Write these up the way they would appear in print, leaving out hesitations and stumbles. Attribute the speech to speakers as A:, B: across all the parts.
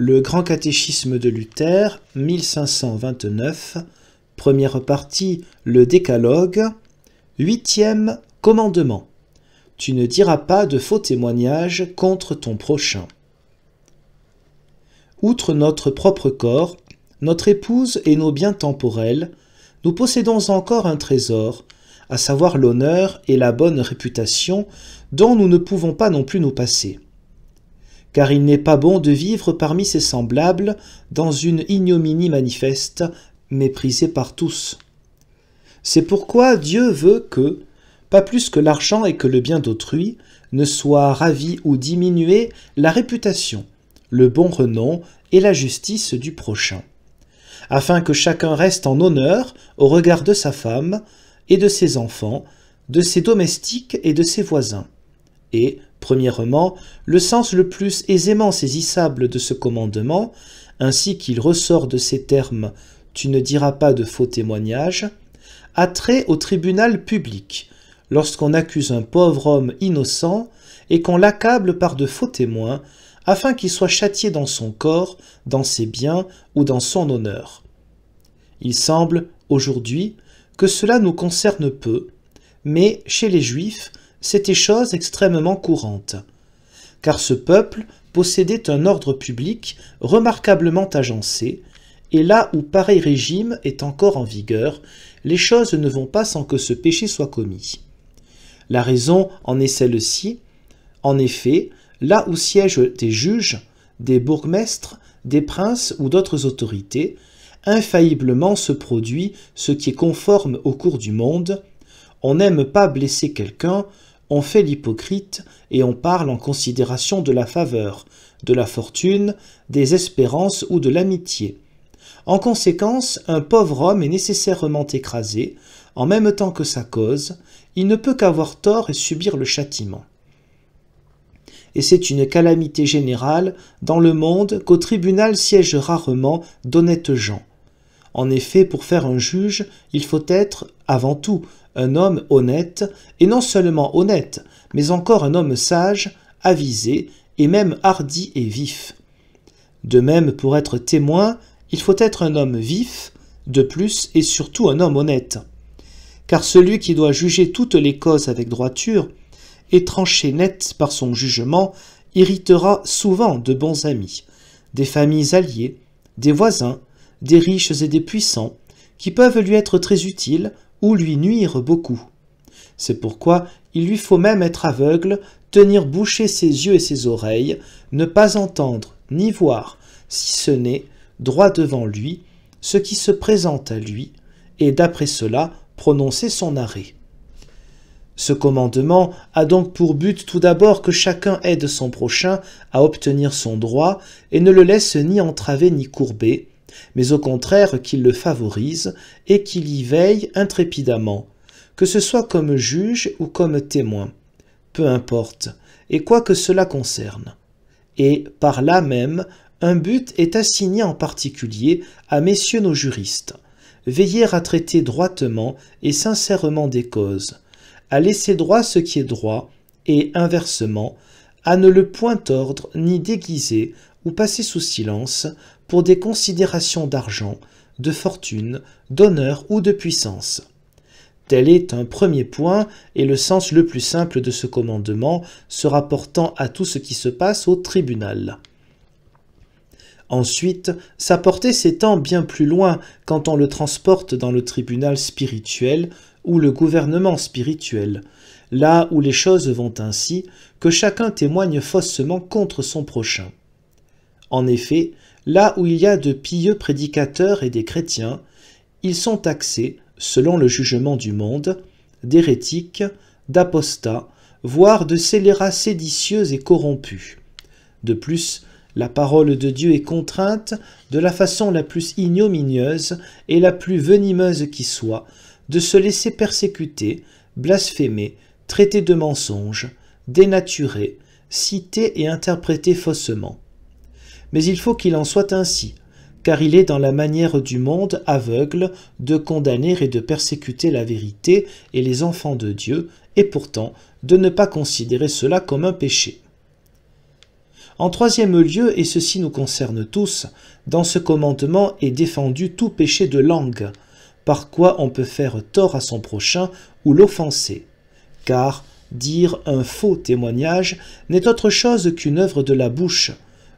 A: Le Grand Catéchisme de Luther, 1529, première partie, le Décalogue, 8e commandement. Tu ne diras pas de faux témoignages contre ton prochain. Outre notre propre corps, notre épouse et nos biens temporels, nous possédons encore un trésor, à savoir l'honneur et la bonne réputation dont nous ne pouvons pas non plus nous passer. Car il n'est pas bon de vivre parmi ses semblables dans une ignominie manifeste, méprisée par tous. C'est pourquoi Dieu veut que, pas plus que l'argent et que le bien d'autrui, ne soit ravi ou diminué la réputation, le bon renom et la justice du prochain, afin que chacun reste en honneur au regard de sa femme et de ses enfants, de ses domestiques et de ses voisins. Et, premièrement, le sens le plus aisément saisissable de ce commandement, ainsi qu'il ressort de ces termes « Tu ne diras pas de faux témoignages », a trait au tribunal public, lorsqu'on accuse un pauvre homme innocent et qu'on l'accable par de faux témoins, afin qu'il soit châtié dans son corps, dans ses biens ou dans son honneur. Il semble, aujourd'hui, que cela nous concerne peu, mais chez les Juifs, c'était chose extrêmement courante, car ce peuple possédait un ordre public remarquablement agencé, et là où pareil régime est encore en vigueur, les choses ne vont pas sans que ce péché soit commis. La raison en est celle-ci. En effet, là où siègent des juges, des bourgmestres, des princes ou d'autres autorités, infailliblement se produit ce qui est conforme au cours du monde. On n'aime pas blesser quelqu'un, on fait l'hypocrite et on parle en considération de la faveur, de la fortune, des espérances ou de l'amitié. En conséquence, un pauvre homme est nécessairement écrasé, en même temps que sa cause, il ne peut qu'avoir tort et subir le châtiment. Et c'est une calamité générale dans le monde qu'au tribunal siègent rarement d'honnêtes gens. En effet, pour faire un juge, il faut être, avant tout, un homme honnête, et non seulement honnête, mais encore un homme sage, avisé, et même hardi et vif. De même, pour être témoin, il faut être un homme vif, de plus et surtout un homme honnête. Car celui qui doit juger toutes les causes avec droiture, et trancher net par son jugement, irritera souvent de bons amis, des familles alliées, des voisins, des riches et des puissants, qui peuvent lui être très utiles ou lui nuire beaucoup. C'est pourquoi il lui faut même être aveugle, tenir bouchés ses yeux et ses oreilles, ne pas entendre ni voir, si ce n'est, droit devant lui, ce qui se présente à lui, et d'après cela prononcer son arrêt. Ce commandement a donc pour but tout d'abord que chacun aide son prochain à obtenir son droit et ne le laisse ni entraver ni courber, mais au contraire qu'il le favorise et qu'il y veille intrépidamment, que ce soit comme juge ou comme témoin, peu importe, et quoi que cela concerne. Et par là même, un but est assigné en particulier à messieurs nos juristes, veiller à traiter droitement et sincèrement des causes, à laisser droit ce qui est droit, et inversement, à ne le point tordre ni déguiser ou passer sous silence pour des considérations d'argent, de fortune, d'honneur ou de puissance. Tel est un premier point et le sens le plus simple de ce commandement se rapportant à tout ce qui se passe au tribunal. Ensuite, sa portée s'étend bien plus loin quand on le transporte dans le tribunal spirituel ou le gouvernement spirituel, là où les choses vont ainsi que chacun témoigne faussement contre son prochain. En effet, là où il y a de pieux prédicateurs et des chrétiens, ils sont taxés, selon le jugement du monde, d'hérétiques, d'apostats, voire de scélérats séditieux et corrompus. De plus, la parole de Dieu est contrainte, de la façon la plus ignominieuse et la plus venimeuse qui soit, de se laisser persécuter, blasphémer, traiter de mensonges, dénaturer, citer et interpréter faussement. Mais il faut qu'il en soit ainsi, car il est dans la manière du monde aveugle de condamner et de persécuter la vérité et les enfants de Dieu, et pourtant de ne pas considérer cela comme un péché. En troisième lieu, et ceci nous concerne tous, dans ce commandement est défendu tout péché de langue, par quoi on peut faire tort à son prochain ou l'offenser. Car dire un faux témoignage n'est autre chose qu'une œuvre de la bouche,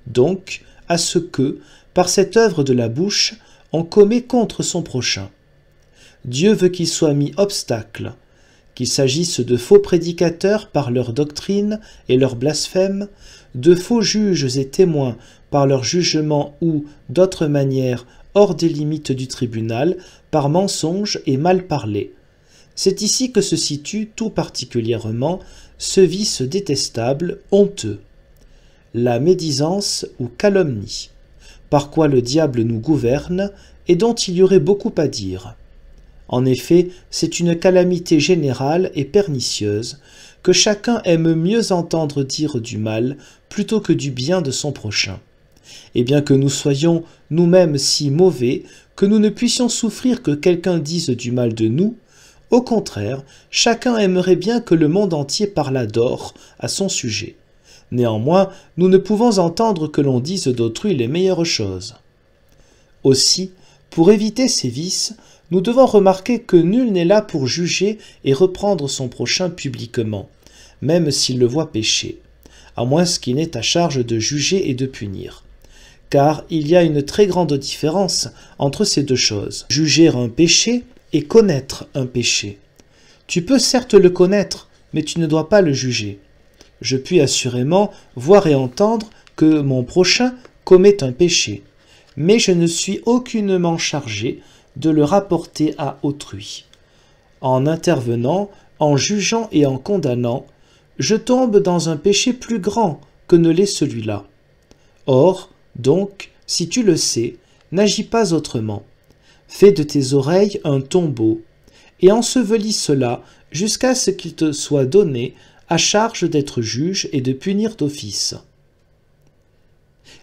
A: donc à ce que, par cette œuvre de la bouche, on commet contre son prochain. Dieu veut qu'il soit mis obstacle, qu'il s'agisse de faux prédicateurs par leur doctrine et leur blasphème, de faux juges et témoins par leur jugement ou, d'autres manières, hors des limites du tribunal, par mensonge et mal parler. C'est ici que se situe tout particulièrement ce vice détestable, honteux, la médisance ou calomnie, par quoi le diable nous gouverne et dont il y aurait beaucoup à dire. En effet, c'est une calamité générale et pernicieuse, que chacun aime mieux entendre dire du mal plutôt que du bien de son prochain. Et bien que nous soyons nous-mêmes si mauvais que nous ne puissions souffrir que quelqu'un dise du mal de nous, au contraire, chacun aimerait bien que le monde entier parlât d'or à son sujet. Néanmoins, nous ne pouvons entendre que l'on dise d'autrui les meilleures choses. Aussi, pour éviter ces vices, nous devons remarquer que nul n'est là pour juger et reprendre son prochain publiquement, même s'il le voit pécher, à moins qu'il n'ait à charge de juger et de punir. Car il y a une très grande différence entre ces deux choses. Juger un péché et connaître un péché. Tu peux certes le connaître, mais tu ne dois pas le juger. Je puis assurément voir et entendre que mon prochain commet un péché, mais je ne suis aucunement chargé de le rapporter à autrui. En intervenant, en jugeant et en condamnant, je tombe dans un péché plus grand que ne l'est celui-là. Or, donc, si tu le sais, n'agis pas autrement. Fais de tes oreilles un tombeau, et ensevelis cela jusqu'à ce qu'il te soit donné à charge d'être juge et de punir d'office.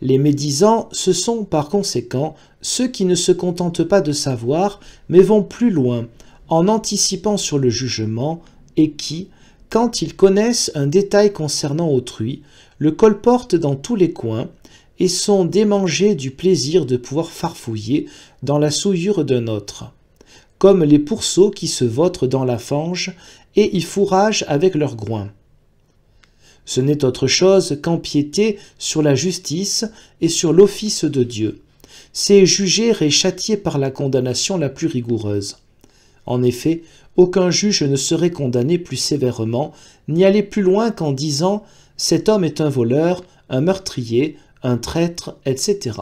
A: Les médisants, ce sont par conséquent ceux qui ne se contentent pas de savoir, mais vont plus loin, en anticipant sur le jugement, et qui, quand ils connaissent un détail concernant autrui, le colportent dans tous les coins, et sont démangés du plaisir de pouvoir farfouiller dans la souillure d'un autre, comme les pourceaux qui se vautrent dans la fange et y fourragent avec leurs groins. Ce n'est autre chose qu'empiéter sur la justice et sur l'office de Dieu. C'est juger et châtier par la condamnation la plus rigoureuse. En effet, aucun juge ne serait condamné plus sévèrement, ni aller plus loin qu'en disant « cet homme est un voleur, un meurtrier, un traître, etc. »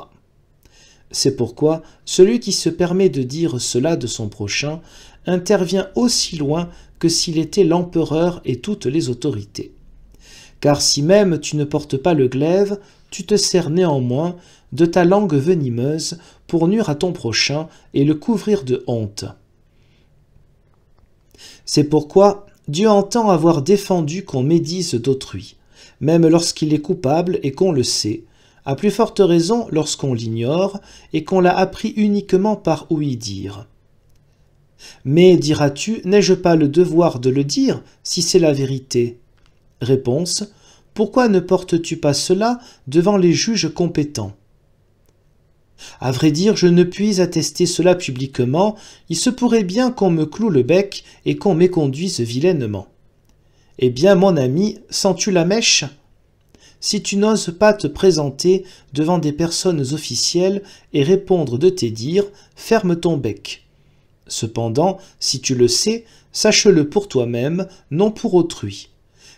A: C'est pourquoi celui qui se permet de dire cela de son prochain intervient aussi loin que s'il était l'empereur et toutes les autorités. Car si même tu ne portes pas le glaive, tu te sers néanmoins de ta langue venimeuse pour nuire à ton prochain et le couvrir de honte. C'est pourquoi Dieu entend avoir défendu qu'on médise d'autrui, même lorsqu'il est coupable et qu'on le sait, à plus forte raison lorsqu'on l'ignore et qu'on l'a appris uniquement par ouï-dire. Mais, diras-tu, n'ai-je pas le devoir de le dire si c'est la vérité ? Réponse: pourquoi ne portes-tu pas cela devant les juges compétents? À vrai dire, je ne puis attester cela publiquement, il se pourrait bien qu'on me cloue le bec et qu'on m'éconduise vilainement. Eh bien, mon ami, sens-tu la mèche? Si tu n'oses pas te présenter devant des personnes officielles et répondre de tes dires, ferme ton bec. Cependant, si tu le sais, sache-le pour toi-même, non pour autrui.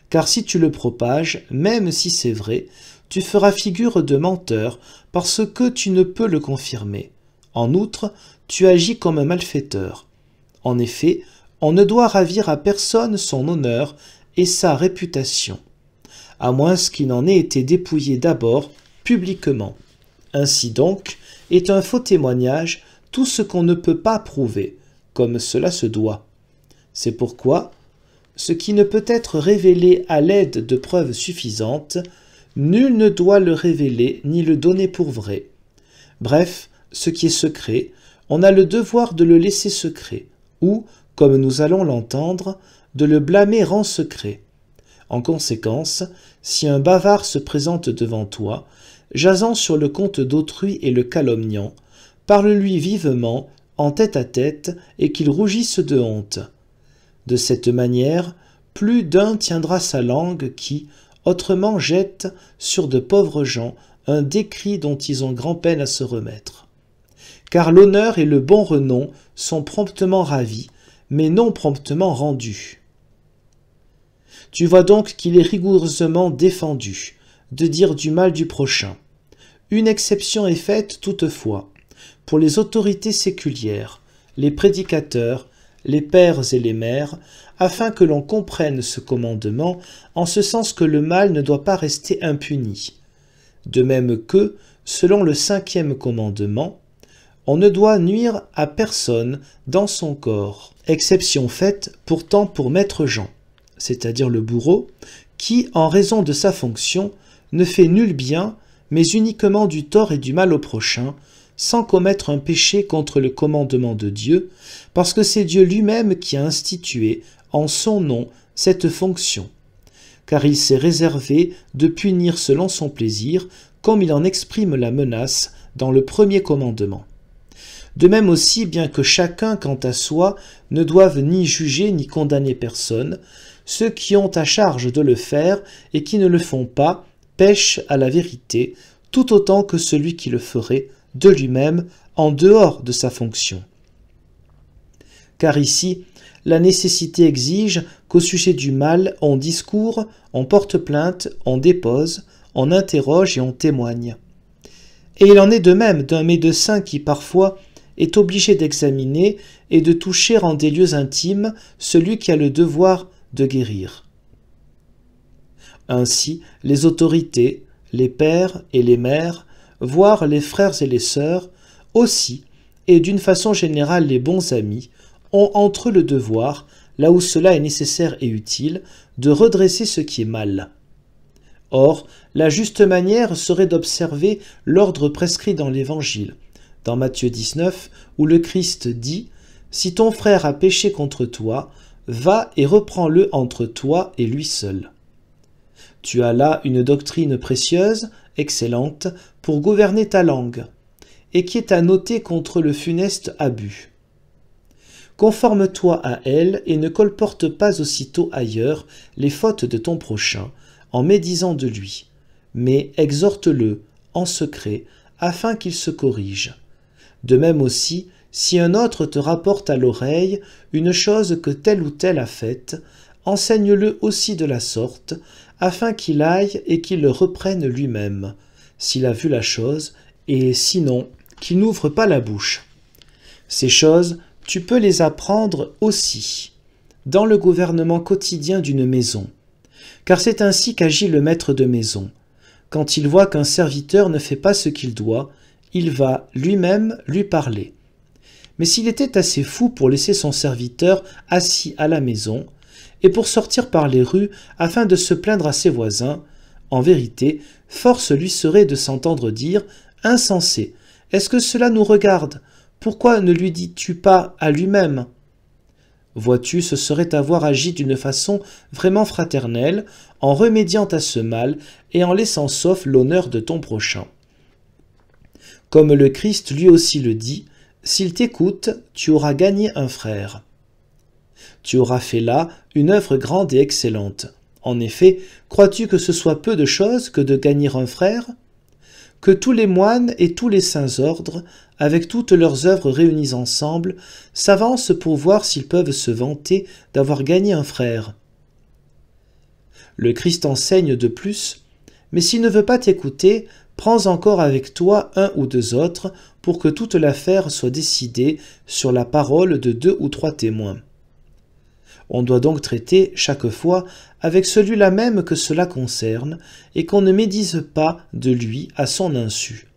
A: Car si tu le propages, même si c'est vrai, tu feras figure de menteur parce que tu ne peux le confirmer. En outre, tu agis comme un malfaiteur. En effet, on ne doit ravir à personne son honneur et sa réputation, à moins qu'il n'en ait été dépouillé d'abord publiquement. Ainsi donc, est un faux témoignage tout ce qu'on ne peut pas prouver, comme cela se doit. C'est pourquoi, ce qui ne peut être révélé à l'aide de preuves suffisantes, nul ne doit le révéler ni le donner pour vrai. Bref, ce qui est secret, on a le devoir de le laisser secret, ou, comme nous allons l'entendre, de le blâmer en secret. En conséquence, si un bavard se présente devant toi, jasant sur le compte d'autrui et le calomniant, parle-lui vivement, en tête-à-tête, et qu'il rougisse de honte. De cette manière, plus d'un tiendra sa langue qui, autrement, jette sur de pauvres gens un décrit dont ils ont grand-peine à se remettre. Car l'honneur et le bon renom sont promptement ravis, mais non promptement rendus. Tu vois donc qu'il est rigoureusement défendu de dire du mal du prochain. Une exception est faite toutefois pour les autorités séculières, les prédicateurs, les pères et les mères, afin que l'on comprenne ce commandement en ce sens que le mal ne doit pas rester impuni. De même que, selon le 5e commandement, on ne doit nuire à personne dans son corps, exception faite pourtant pour maître Jean, c'est-à-dire le bourreau, qui, en raison de sa fonction, ne fait nul bien, mais uniquement du tort et du mal au prochain, sans commettre un péché contre le commandement de Dieu, parce que c'est Dieu lui-même qui a institué, en son nom, cette fonction. Car il s'est réservé de punir selon son plaisir, comme il en exprime la menace dans le 1er commandement. De même aussi, bien que chacun, quant à soi, ne doive ni juger ni condamner personne, ceux qui ont à charge de le faire et qui ne le font pas pêchent à la vérité, tout autant que celui qui le ferait de lui-même en dehors de sa fonction. Car ici, la nécessité exige qu'au sujet du mal, on discourt, on porte plainte, on dépose, on interroge et on témoigne. Et il en est de même d'un médecin qui, parfois, est obligé d'examiner et de toucher en des lieux intimes celui qui a le devoir de guérir. Ainsi, les autorités, les pères et les mères, voire les frères et les sœurs, aussi, et d'une façon générale les bons amis, ont entre eux le devoir, là où cela est nécessaire et utile, de redresser ce qui est mal. Or, la juste manière serait d'observer l'ordre prescrit dans l'Évangile, dans Matthieu 19, où le Christ dit « Si ton frère a péché contre toi, va et reprends-le entre toi et lui seul. » Tu as là une doctrine précieuse, excellente, pour gouverner ta langue, et qui est à noter contre le funeste abus. Conforme-toi à elle et ne colporte pas aussitôt ailleurs les fautes de ton prochain, en médisant de lui, mais exhorte-le en secret, afin qu'il se corrige. De même aussi, si un autre te rapporte à l'oreille une chose que tel ou tel a faite, enseigne-le aussi de la sorte, afin qu'il aille et qu'il le reprenne lui-même, s'il a vu la chose, et sinon, qu'il n'ouvre pas la bouche. Ces choses, tu peux les apprendre aussi, dans le gouvernement quotidien d'une maison, car c'est ainsi qu'agit le maître de maison. Quand il voit qu'un serviteur ne fait pas ce qu'il doit, il va lui-même lui parler. Mais s'il était assez fou pour laisser son serviteur assis à la maison, et pour sortir par les rues afin de se plaindre à ses voisins, en vérité, force lui serait de s'entendre dire « Insensé, est-ce que cela nous regarde? Pourquoi ne lui dis-tu pas à lui-même » Vois-tu, ce serait avoir agi d'une façon vraiment fraternelle, en remédiant à ce mal et en laissant sauf l'honneur de ton prochain. Comme le Christ lui aussi le dit, s'il t'écoute, tu auras gagné un frère. Tu auras fait là une œuvre grande et excellente. En effet, crois-tu que ce soit peu de chose que de gagner un frère? Que tous les moines et tous les saints ordres, avec toutes leurs œuvres réunies ensemble, s'avancent pour voir s'ils peuvent se vanter d'avoir gagné un frère. Le Christ enseigne de plus, mais s'il ne veut pas t'écouter, prends encore avec toi un ou deux autres pour que toute l'affaire soit décidée sur la parole de 2 ou 3 témoins. On doit donc traiter chaque fois avec celui-là même que cela concerne et qu'on ne médise pas de lui à son insu.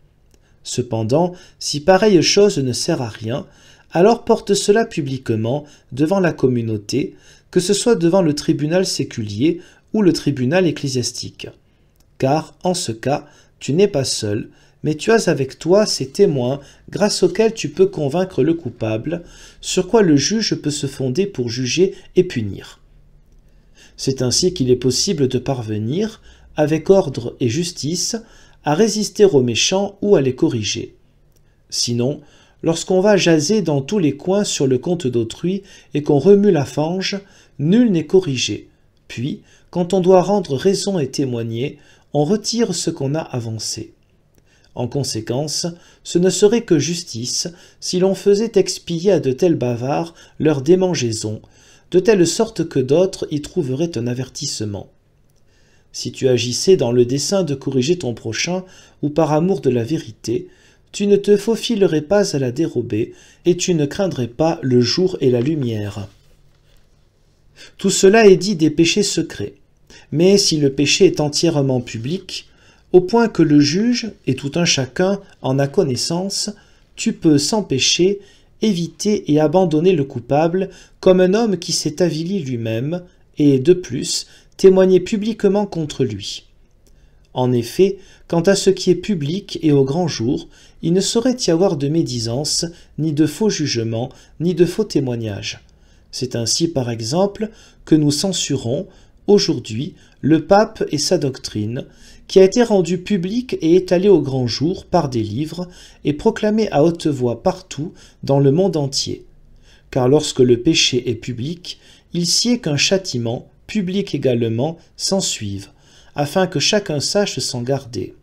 A: Cependant, si pareille chose ne sert à rien, alors porte cela publiquement devant la communauté, que ce soit devant le tribunal séculier ou le tribunal ecclésiastique. Car, en ce cas, tu n'es pas seul, mais tu as avec toi ces témoins grâce auxquels tu peux convaincre le coupable, sur quoi le juge peut se fonder pour juger et punir. C'est ainsi qu'il est possible de parvenir, avec ordre et justice, à résister aux méchants ou à les corriger. Sinon, lorsqu'on va jaser dans tous les coins sur le compte d'autrui et qu'on remue la fange, nul n'est corrigé. Puis, quand on doit rendre raison et témoigner, on retire ce qu'on a avancé. En conséquence, ce ne serait que justice si l'on faisait expier à de tels bavards leur démangeaison, de telle sorte que d'autres y trouveraient un avertissement. Si tu agissais dans le dessein de corriger ton prochain ou par amour de la vérité, tu ne te faufilerais pas à la dérobée et tu ne craindrais pas le jour et la lumière. Tout cela est dit des péchés secrets. Mais si le péché est entièrement public, au point que le juge et tout un chacun en a connaissance, tu peux sans péché éviter et abandonner le coupable comme un homme qui s'est avili lui-même et, de plus, témoigner publiquement contre lui. En effet, quant à ce qui est public et au grand jour, il ne saurait y avoir de médisance, ni de faux jugements, ni de faux témoignages. C'est ainsi, par exemple, que nous censurons, aujourd'hui, le pape et sa doctrine, qui a été rendue publique et étalée au grand jour par des livres et proclamée à haute voix partout dans le monde entier. Car lorsque le péché est public, il sied qu'un châtiment, public également, s'ensuive, afin que chacun sache s'en garder.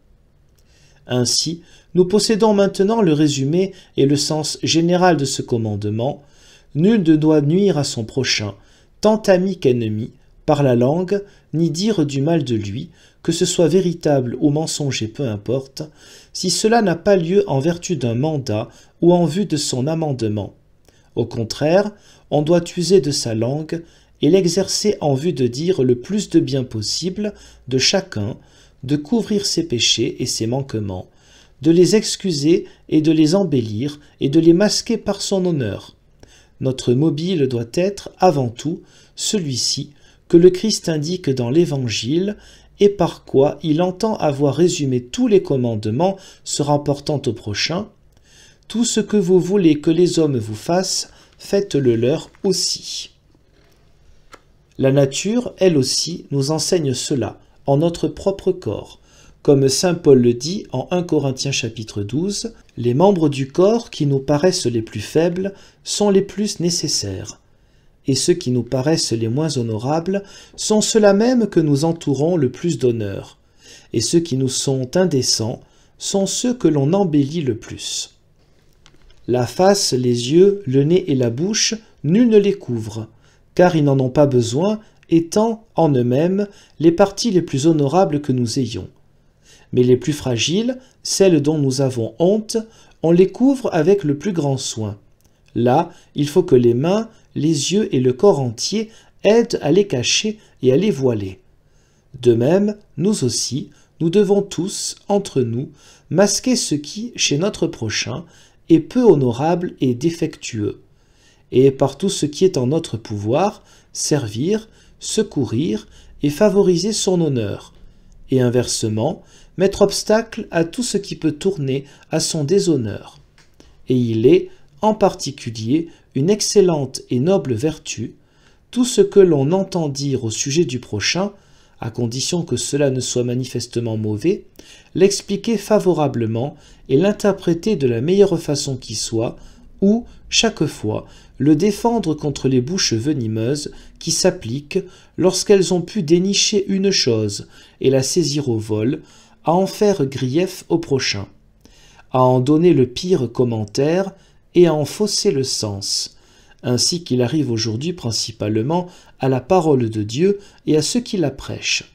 A: Ainsi, nous possédons maintenant le résumé et le sens général de ce commandement. Nul ne doit nuire à son prochain, tant ami qu'ennemi, par la langue, ni dire du mal de lui, que ce soit véritable ou mensonger, peu importe, si cela n'a pas lieu en vertu d'un mandat ou en vue de son amendement. Au contraire, on doit user de sa langue et l'exercer en vue de dire le plus de bien possible de chacun, de couvrir ses péchés et ses manquements, de les excuser et de les embellir et de les masquer par son honneur. Notre mobile doit être, avant tout, celui-ci que le Christ indique dans l'Évangile et par quoi il entend avoir résumé tous les commandements se rapportant au prochain. Tout ce que vous voulez que les hommes vous fassent, faites-le leur aussi. La nature, elle aussi, nous enseigne cela, en notre propre corps. Comme saint Paul le dit en 1 Corinthiens chapitre 12, les membres du corps qui nous paraissent les plus faibles sont les plus nécessaires. Et ceux qui nous paraissent les moins honorables sont ceux-là même que nous entourons le plus d'honneur. Et ceux qui nous sont indécents sont ceux que l'on embellit le plus. La face, les yeux, le nez et la bouche, nul ne les couvre, car ils n'en ont pas besoin, étant, en eux-mêmes, les parties les plus honorables que nous ayons. Mais les plus fragiles, celles dont nous avons honte, on les couvre avec le plus grand soin. Là, il faut que les mains, les yeux et le corps entier aident à les cacher et à les voiler. De même, nous aussi, nous devons tous, entre nous, masquer ce qui, chez notre prochain, est peu honorable et défectueux, et par tout ce qui est en notre pouvoir, servir, secourir et favoriser son honneur, et inversement, mettre obstacle à tout ce qui peut tourner à son déshonneur. Et il est, en particulier, une excellente et noble vertu, tout ce que l'on entend dire au sujet du prochain, à condition que cela ne soit manifestement mauvais, l'expliquer favorablement et l'interpréter de la meilleure façon qui soit, ou, chaque fois, le défendre contre les bouches venimeuses qui s'appliquent, lorsqu'elles ont pu dénicher une chose et la saisir au vol, à en faire grief au prochain, à en donner le pire commentaire et à en fausser le sens, ainsi qu'il arrive aujourd'hui principalement à la parole de Dieu et à ceux qui la prêchent.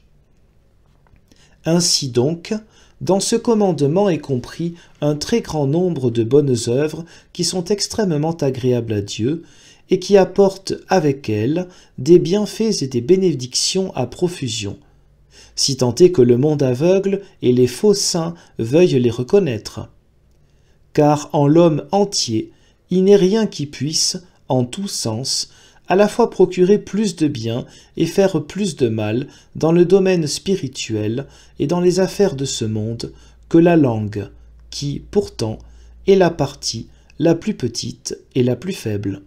A: Ainsi donc, dans ce commandement est compris un très grand nombre de bonnes œuvres qui sont extrêmement agréables à Dieu et qui apportent avec elles des bienfaits et des bénédictions à profusion, si tant est que le monde aveugle et les faux saints veuillent les reconnaître. Car en l'homme entier, il n'est rien qui puisse, en tout sens, à la fois procurer plus de bien et faire plus de mal dans le domaine spirituel et dans les affaires de ce monde que la langue, qui, pourtant, est la partie la plus petite et la plus faible.